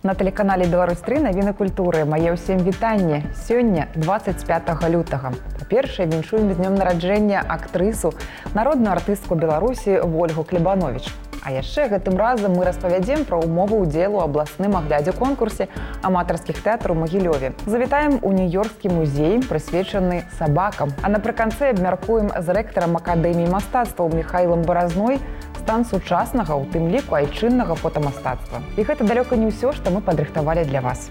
На тэлеканале «Беларусь-3» навіны культуры. Мае ўсім вітанне. Сёння 25 лютага. Па-першае, віншуем з днём нараджэння актрысу, народную артыстку Беларусі Ольгу Клебанович. А яшчэ гэтым разам мы распавядзем пра ўмовы ўдзелу ў абласным аглядзе конкурсе аматарскіх тэатраў у Магілёве. Завітаем у Нью-Йоркскі музей, прысвечаны сабакам. А напрыканцы абмяркуем з рэктарам Акадэміі мастацтваў Міхаілам Баразной стан сучаснага, у тым ліку айчыннага фотамастацтва. І гэта далёка не ўсё, што мы падрыхтавалі для вас.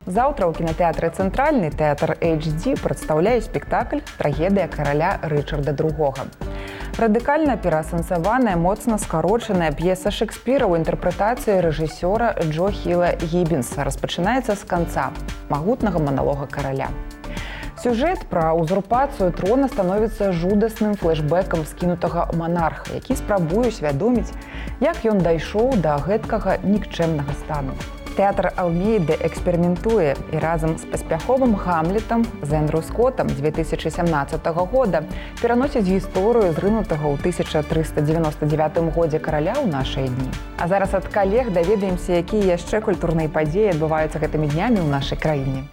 Заўтра ў кінатэатры «Цэнтральны» тэатр HD прадстаўляе спектакль «Трагедыя караля Рычарда II». Радыкальна пераасэнсаваная, моцна скарочаная п'еса Шекспіра ў інтэрпрэтацыі рэжысёра Джо Хіла Гіббінса распачынаецца з канца магутнага маналога караля. Сюжэт пра узурпацыю трона становіцца жудасным флэшбэкам скінутага манарха, які спрабуе усвядоміць, як ён дайшоў да гэткага нікчэмнага стану. Тэатр Алмейды эксперыментуе і разам з паспяховым Гамлетам з Эндрю Скоттам 2017 года пераносіць гісторыю зрынутага ў 1399 годзе караля ў нашыя дні. А зараз ад калег даведаемся, якія яшчэ культурныя падзеі адбываюцца гэтымі днямі ў нашай краіне.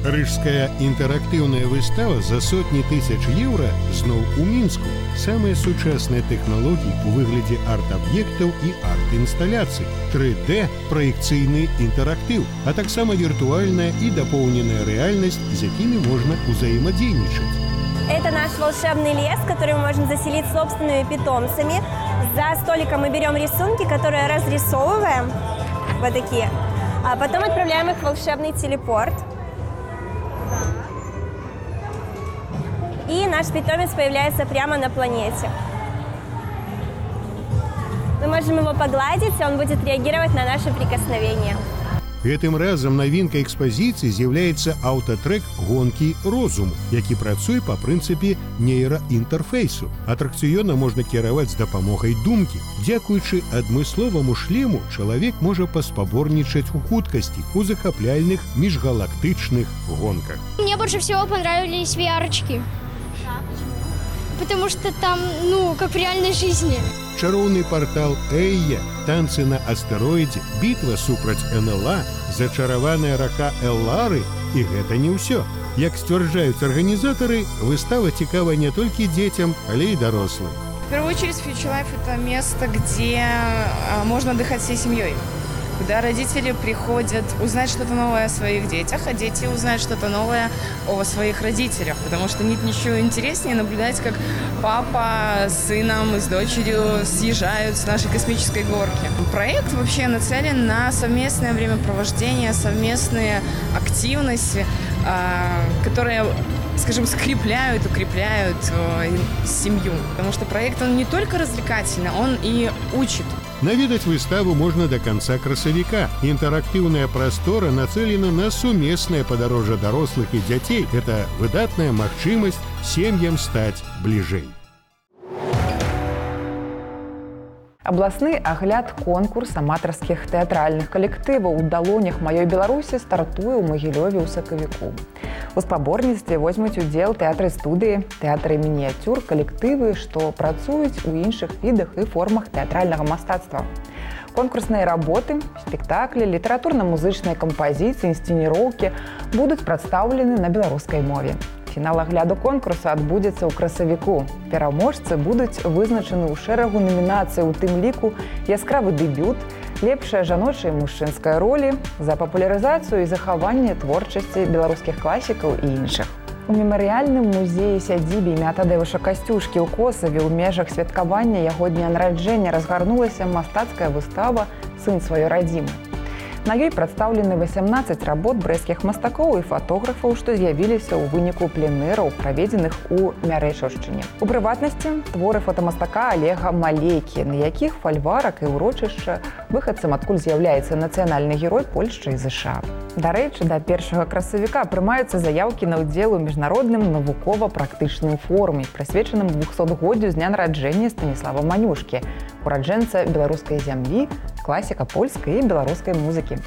Рыжская інтэрактыўная выстава за сотні тысяч еўра зноў у Мінску. Самыя сучасныя тэхналогіі ў выглядзе арт-аб'ектаў і арт-інсталяцый, 3D, праекцыйны інтэрактыў, а таксама віртуальная і дапоўненая рэальнасць, з якімі можна ўзаемадзейнічаць. Это наш волшебный лес, в который мы можем заселить собственными питомцами. За столиком мы берем рисунки, которые разрисовываем, вот такие, а потом отправляем их в волшебный телепорт. И наш питомец появляется прямо на планете. Мы можем его погладить, и он будет реагировать на наши прикосновения. Гэтым разам навінкай экспазіцыі з'яўляецца аўтатрек «Гонкі розуму», які працуе па прынцыпе нейраінтэрфейсу. Атракцыёнам можна кіраваць з дапамогай думкі. Дзякуючы адмысловаму шлему чалавек можа паспаборнічаць у хуткасці у захапляльных міжгалактычных гонках. Мне больше всего понравились VR-очки. Потому что там, как в реальной жизни. Чароўны партал Эйя, танцы на астэроідзе, бітва супраць НЛА, зачараваная рака Эллары, і гэта не ўсё. Як сцвярджаюць арганізатары, выстава цікава не толькі дзецям, але і дарослым. В первую очередь, Future Life – это место, где можно отдыхать всей семьей. Куда родители приходят узнать что-то новое о своих детях, а дети узнают что-то новое о своих родителях. Потому что нет ничего интереснее наблюдать, как папа с сыном и с дочерью съезжают с нашей космической горки. Проект вообще нацелен на совместное времяпровождение, совместные активности, которые, скажем, скрепляют, укрепляют семью. Потому что проект, он не только развлекательный, он и учит. Наведаць выставу можна да канца красавіка. Інтэрактыўная прастора нацелена на сумеснае падарожжа дарослых і дзяцей. Гэта выдатная магчымасць сем'ям стаць бліжэй. Абласны агляд конкурс аматарскіх тэатральных калектываў у далонях маёй Беларусі стартуе ў Магілёве ў сакавіку. У спаборніцтве возьмуць удзел тэатры-студыі, тэатры мініяцюр, калектывы, што працуюць у іншых відах і формах тэатральнага мастацтва. Конкурсныя работы, спектаклі, літаратурна-музычныя кампазіцыі, інсцэніроўкі будуць прадстаўлены на беларускай мове. Фінал агляду конкурсу адбудзецца ў красавіку. Пераможцы будуць вызначаны ў шэрагу намінацый, у тым ліку яскравы дэбют, лепшая жаночая і мужчынская ролі, за папулярызацыю і захаванне творчасці беларускіх класікаў і іншых. У мемарыяльным музеі сядзібе імя Тадэвуша Касцюшкі ў Косаве ў межах святкавання яго дня нараджэння разгарнулася мастацкая выстава «Сын сваёй радзімы». На ёй прадстаўлены 18 работ брэсцкіх мастакоў і фатографаў, што з'явіліся ў выніку пленэраў, праведзеных у Мярэчаўшчыне. У прыватнасці творы фотамастака Олега Малейкі, на якіх фальварак і ўрочышча выхадцам адкуль з'яўляецца нацыянальны герой Польшчы і ЗША. Дарэчы, да 1 красавіка прымаюцца заяўкі на ўдзел у міжнародным навукова-практычным форуме, прысвечаным 200годдзю з дня нараджэння Станіслава Манюшкі, ураджэнца беларускай зямлі, класіка польскай і беларускай музыкі.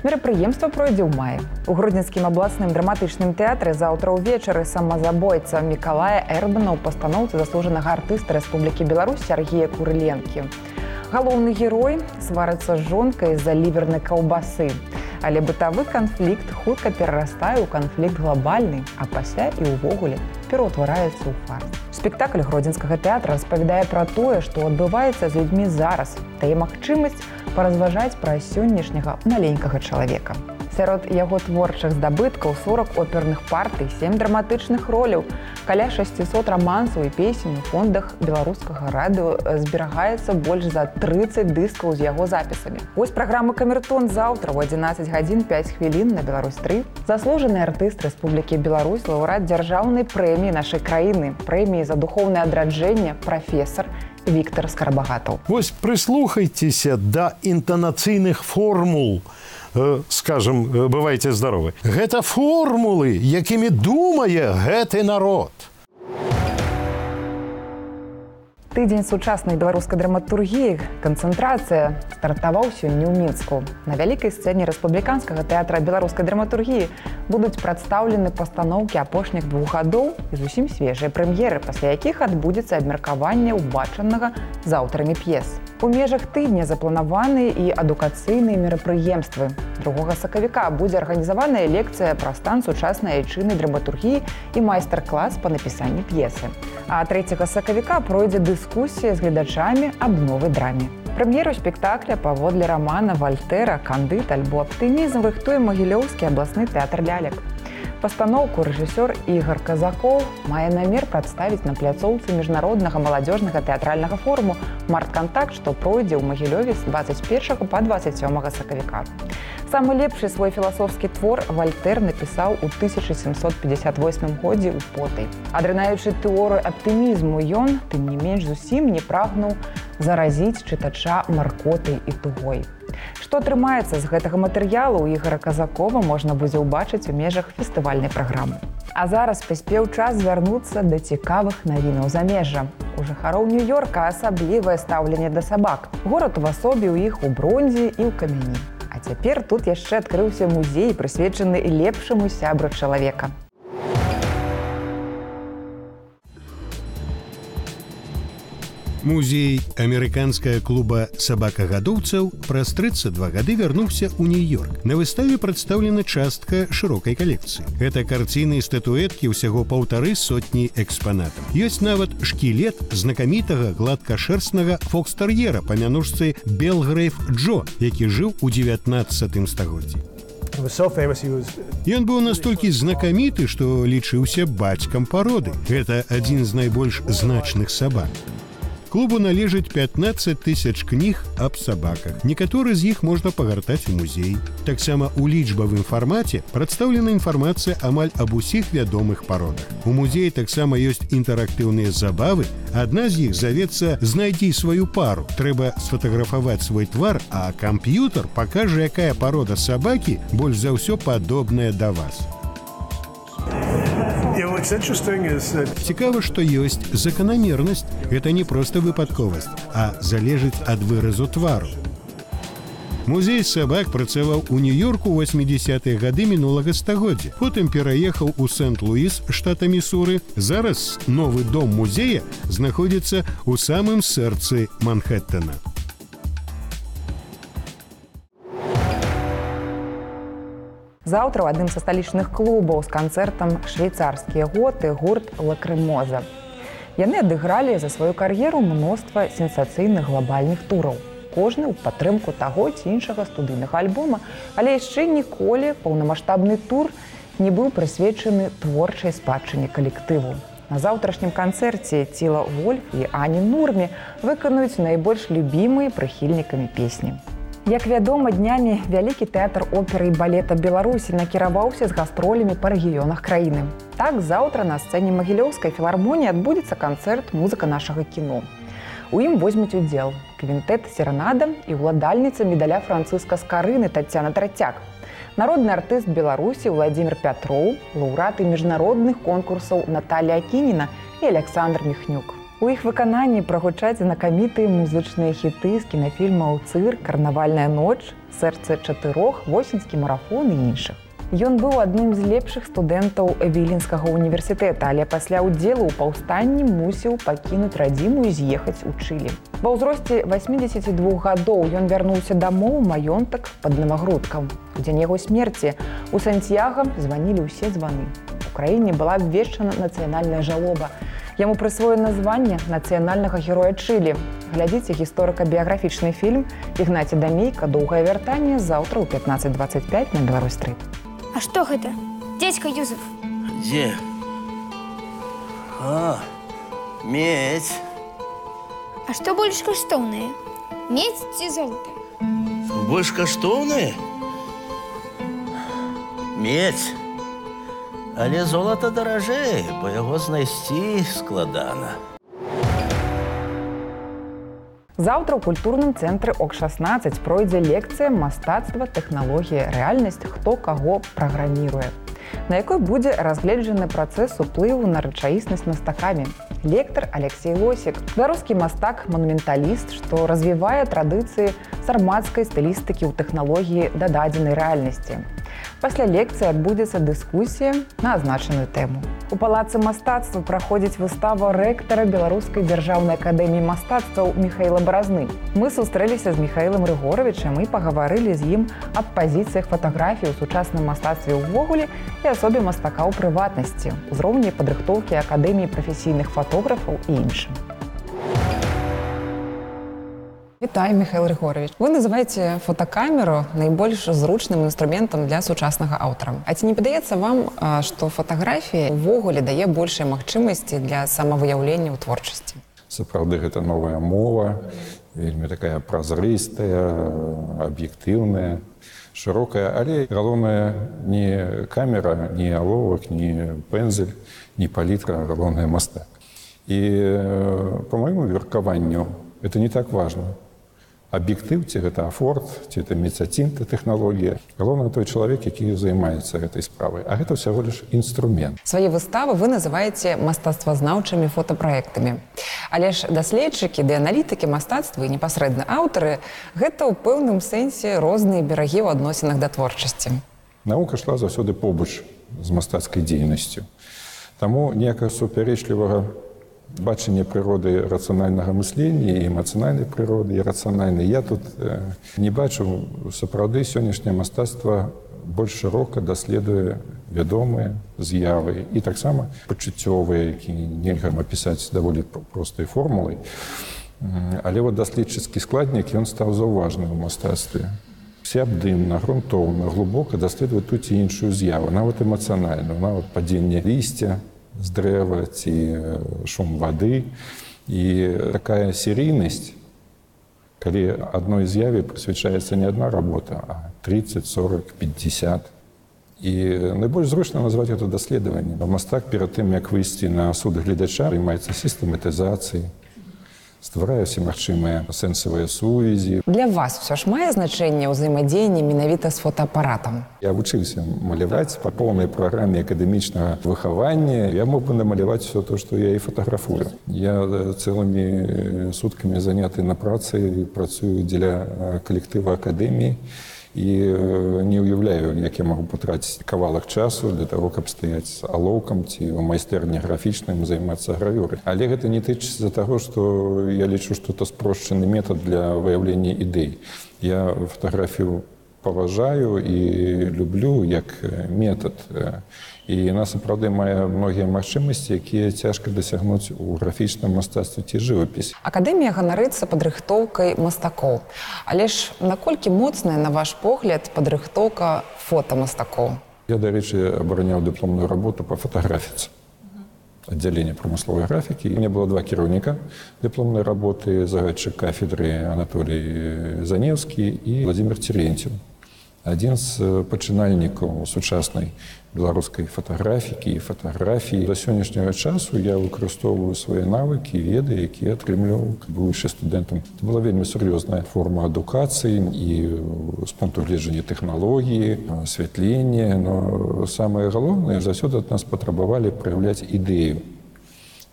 Мерапрыемства пройдзе ў маі. У Гродзенскім абласным драматычным тэатры заўтра ўвечары самазабойца Мікалая Эрбана ў пастаноўцы заслужанага артыста Рэспублікі Беларусь Сергея Курыленкі. Галоўны герой сварыцца з жонкай з-за лівернай каўбасы. Але бытавы канфлікт хутка перарастае ў канфлікт глобальны, а пасля і ўвогуле пераўтвараецца ў фарс. Спектакль Гродзенскага тэатра распавядае пра тое, што адбываецца з людзьмі зараз, дае магчымасць паразважаць пра сённяшняга маленькага чалавека. Сярод яго творчых здабыткаў 40 оперных партый, 7 драматычных роляў, каля 600 рамансаў і песень у фондах беларускага радыё зберагаецца больш за 30 дыскаў з яго запісамі. Вось праграма «Камертон» заўтра ў 11 гадзін 5 хвілін на Беларусь-3. Заслужаны артыст Рэспублікі Беларусь, лаўрэат дзяржаўнай прэміі нашай краіны, прэміі за духоўнае адраджэнне, прафесар Віктор Скарбагатаў. Вось прыслухайцеся да інтанацыйных формул. Скажем, бывайце здаровы. Гэта формулы, якімі думае гэты народ. Тыдзень сучаснай беларускай драматургіі «Канцэнтрацыя» стартаваў сёння ў Мінску. На вялікай сцэне Рэспубліканскага тэатра беларускай драматургіі будуць прадстаўлены пастаноўкі апошніх 2 гадоў і зусім свежыя прэм'еры, пасля якіх адбудзецца абмеркаванне ўбачанага з аўтарамі п'ес. У межах тыдня запланаваныя і адукацыйныя мерапрыемствы. 2 сакавіка будзе арганізаваная лекцыя пра стан сучаснай айчыннай драматургіі і майстар-клас па напісанні п'есы. А 3 сакавіка пройдзе дыскусія з гледачамі аб новай драме. Прэм'еру спектакля паводле рамана Вальтэра «Кандыд» альбо «Аптымізм» рыхтуе Магілёўскі абласны тэатр лялек. Пастаноўку рэжысёр Ігар Казакоў мае намер прадставіць на пляцоўцы міжнароднага маладзёжнага тэатральнага форуму «Марткантакт», што пройдзе ў Магілёве з 21 па 27 сакавіка. Самы лепшы свой філасофскі твор Вальтэр напісаў у 1758 годзе ў Потай. Адранаючы тэорыю аптымізму, ён, тым не менш, зусім не прагнуў заразіць чытача маркотай і тугой. Што атрымаецца з гэтага матэрыялу ў Ігара Казакова можна будзе ўбачыць у межах фестывальнай праграмы. А зараз паспеў час звярнуцца да цікавых навінаў замежжа. У жыхароў Нью-Йорка асаблівае стаўленне да сабак. Горад увасобіў іх у бронзе і ў камяні. А цяпер тут яшчэ адкрыўся музей, прысвечаны лепшаму сябру чалавека. Музей амерыканскага клуба сабакагадоўцаў праз 32 гады вярнуўся ў Нью-Йорк. На выставе прадстаўлена частка шырокай калекцыі. Гэта карціны і статуэткі ўсяго 150 экспанатаў. Ёсць нават шкілет знакамітага гладкашэрстнага фокстэр'ера па мянушцы Белгрэйв Джо, які жыў у 19 стагоддзі. Ён быў настолькі знакаміты, што лічыўся бацькам пароды. Гэта адзін з найбольш значных сабак. Клубу належыць 15 000 кніг аб сабаках. Некаторы з іх можна пагартаць у музеі. Таксама ў лічбавым фармаце прадстаўлена інфармацыя амаль аб усіх вядомых пародах. У музеі таксама ёсць інтэрактыўныя забавы. Адна з іх завецца «Знайдзі сваю пару». Трэба сфатаграфаваць свой твар, а камп'ютар пакажа, якая парода сабакі больш за ўсё падобная да вас. Цікава, што ёсць заканамернасць. Гэта не проста выпадковасць, а залежыць ад выразу твару. Музей сабак працаваў у Нью-Йорку ў 80-е гады мінулага стагоддзя. Потым пераехаў у Сент-Луіс, штата Місуры. Зараз новы дом музея знаходзіцца ў самым сэрцы Манхэттена. Заўтра ў адным са сталічных клубаў з канцэртам «Швейцарскія готы» гурт «Лакрымоза». Яны адыгралі за сваю кар'еру мноства сенсацыйных глобальных тураў. Кожны ў падтрымку таго ці іншага студыйнага альбома, але яшчэ ніколі паўнамаштабны тур не быў прысвечаны творчай спадчыне калектыву. На заўтрашнім канцэрце Ціла Вольф і Ані Нурмі выканаюць найбольш любімыя прыхільнікамі песні. Як вядома, днямі вялікі тэатр оперы і балета Беларусі накіраваўся з гастролямі па рэгіёнах краіны. Так, заўтра на сцэне Магілёўскай філармоніі адбудзецца канцэрт «Музыка нашага кіно». У ім возьмуць удзел квінтэт «Серанада» і ўладальніца медаля Францыска Скарыны Таццяна Трацяк. народны артыст Беларусі Владзімир Пятроў, лаўрэаты міжнародных конкурсаў Наталья Акініна і Александр Міхнюк. У іх выкананні прагучаць знакамітыя музычныя хіты з кінафільмаў «Цырк», «Карнавальная ноч», «Сэрца чатырох», «Восеньскі марафон» і іншых. Ён быў адным з лепшых студэнтаў Віленскага універсітэта, але пасля ўдзелу ў паўстанні мусіў пакінуць радзіму і з'ехаць у Чылі. Ва ўзросце 82 гадоў ён вярнуўся дамоў у маёнтак пад Намагрудкам. У дзень яго смерці у Сантьяга званілі ўсе званы. У краіне была абвешчана нацыянальная жалоба. Яму прысвоена званне нацыянальнага героя Чылі. Глядзіце гісторыка-біяграфічны фільм «Ігнаці Дамейка. Доўгае вяртанне» заўтра ў 15:25 на Беларусь-3. А что это? Дядька Юзеф. Где? А, медь. А что больше каштоўнае? Медь ці золото? Больше каштоўнае? Медь. Але золото даражэй, бо яго знайсці складана. Заўтра ў культурным цэнтры ОК-16 пройдзе лекцыя «Мастацтва, тэхналогія, рэальнасць. Хто каго праграміруе», на якой будзе разгледжаны працэс уплыву на рэчаіснасць мастакамі. Лектар Алексей Лосік, беларускі мастак-манументаліст, што развівае традыцыі сармацкай стылістыкі ў тэхналогіі дададзенай рэальнасці. Пасля лекцыі адбудзецца дыскусія на азначаную тэму. У палацы мастацтва праходзіць выстава рэктара Беларускай дзяржаўнай акадэміі мастацтваў Міхаіла Баразны. Мы сустрэліся з Міхаілам Рыгоравічам і пагаварылі з ім аб пазіцыях фатаграфіі ў сучасным мастацтве ўвогуле і асобе мастака ў прыватнасці, узроўні падрыхтоўкі акадэміі прафесійных фотографаў і іншым. Вітаю, Михаил Рыгорович. Вы называете фотокамеру наибольш зручным інструментам для сучаснага аўтара. А ці не падаецца вам, што фатаграфія ўвогуле дае большыя магчымасці для самавыяўлення ў творчасці? Сапраўды, гэта новая мова, вельмі такая празрыстая, аб'ектыўная, шырокая, але галоўнае не камера, не аловак, не пензель, не палітра, галоўнае мастак. І по моему меркаванню это не так важно. Аб'ектыў, ці гэта афорт, ці это мецацінта тэхналогія. Галоўна той чалавек, які займаецца гэтай справай. А гэта ўсяго лишь інструмент. Свае выставы вы называеце мастацтвазнаўчымі фотапраектамі. Але ж даследчыкі ды аналітыкі мастацтва і непасрэдна аўтары гэта ў пэўным сэнсе розныя берагі ў адносінах да творчасці. Навука шла заўсёды побач з мастацкай дзейнасцю. Таму ніякага супярэчлівага бачення прыроды рацыянальнага мыслення і эмацыянальнай прыроды, і рацыянальнай. Я тут не бачу, сапраўды сённяшняе мастацтва больш шырока даследуе вядомыя з'явы і таксама пачуццёвыя, які нельга апісаць даволі простай формулай. Але вот даследчыцкі складнік, ён стаў заўважным у мастацтве. Всеабдымна, грунтоўна, глыбока даследуе ту ці іншую з'яву, нават эмацыянальную, нават падзенне лісця з дрэва ці шум вады. І такая серійнасць, калі адной з'яве прысвячаецца не адна работа, а 30, 40, 50. І найбольш зручна назваць гэта даследаванне. Мастак перад тым, як выйсці на суд гледача, займаецца сістэматызацыяй, стварае ўсе магчымыя сэнсавыя сувязі. Для вас ўсё ж мае значэнне ўзаемадзеянне менавіта з фотаапаратам? Я вучыўся маляваць па поўнай праграме акадэмічнага выхавання. Я мог бы намаляваць все то, што я і фатаграфую. Я цэлымі суткамі заняты на працы, працую дзеля калектыва акадэміі і не ўяўляю, як я магу патраціць кавалак часу для таго, каб стаяць з алоўкам ці ў майстэрні графічным займацца гравюрай. Але гэта не тычыцца таго, што я лічу, што это спрошчаны метад для выяўлення ідэй. Я фатаграфію паважаю і люблю як метад. І яна сапраўды мае многія магчымасці, якія цяжка дасягнуць у графічным мастацтве ці жывапісе. Акадэмія ганарыцца падрыхтоўкай мастакоў. Але ж наколькі моцная, на ваш погляд, падрыхтоўка фотамастакоў? Я, дарэчы, абараняў дыпломную работу па фатаграфіцы. Аддзяленне прамысловай графікі. У меня было два кіраўніка дыпломнай работы, загадчык кафедры Анатолій Заневскі і Владзімир Терентьев. адзін з пачынальнікаў сучаснай беларускай фатаграфікі і фатаграфіі. Да сённяшняга часу я выкарыстоўваю свае навыкі, веды, якія атрымліваў, будучы студэнтам. Это была вельмі сур'ёзная форма адукацыі і з пункту гледжання тэхналогіі, асвятлення, но самае галоўнае, заўсёды ад нас патрабавалі праяўляць ідэю,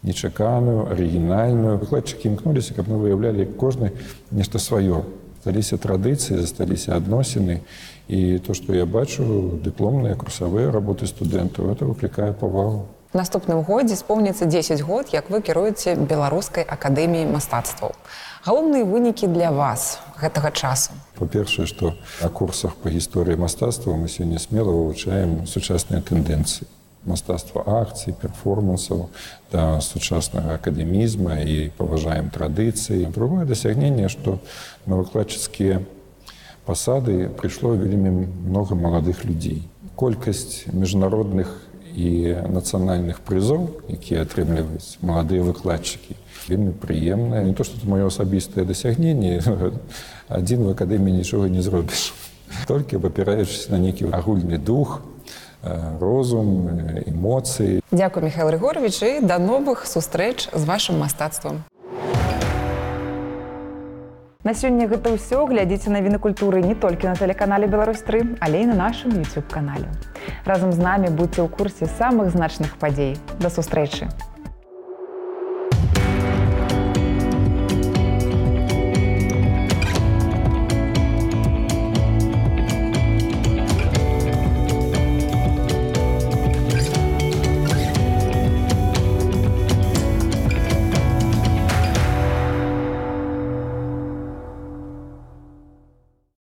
нечаканую, арыгінальную. Выкладчыкі імкнуліся, каб мы выяўлялі кожны нешта сваё. Засталіся традыцыі, засталіся адносіны. І то, што я бачу, дыпломныя, курсавыя работы студэнтаў, это выклікае павагу. У наступным годзе спомніцца 10 год, як вы кіруеце Беларускай акадэміяй мастацтваў. Галоўныя вынікі для вас гэтага часу? Па-першае, што на курсах па гісторыі мастацтва мы сёння смела вывучаем сучасныя тэндэнцыі. Мастацтва акцый, перформансаў, да сучаснага акадэмізма і паважаем традыцыі. Другое дасягненне, што на выкладчыцкія пасады прыйшло вельмі много маладых людзей. Колькасць міжнародных і нацыянальных прызоў, якія атрымліваюць маладыя выкладчыкі, вельмі прыемнае. Не то, што это маё асабістае дасягненне, адзін в акадэміі нічога не зробіш. Толькі абапіраючыся на нейкі агульны дух, розум, эмоцыі. Дзякуй, Міхайл Рыгорович, і да новых сустрэч з вашым мастацтвам. На сёння гэта ўсё. Глядзіце навіны культуры не толькі на тэлеканале Беларусь-3, але і на нашым YouTube-канале. Разам з намі будзьце ў курсе самых значных падзей. Да сустрэчы!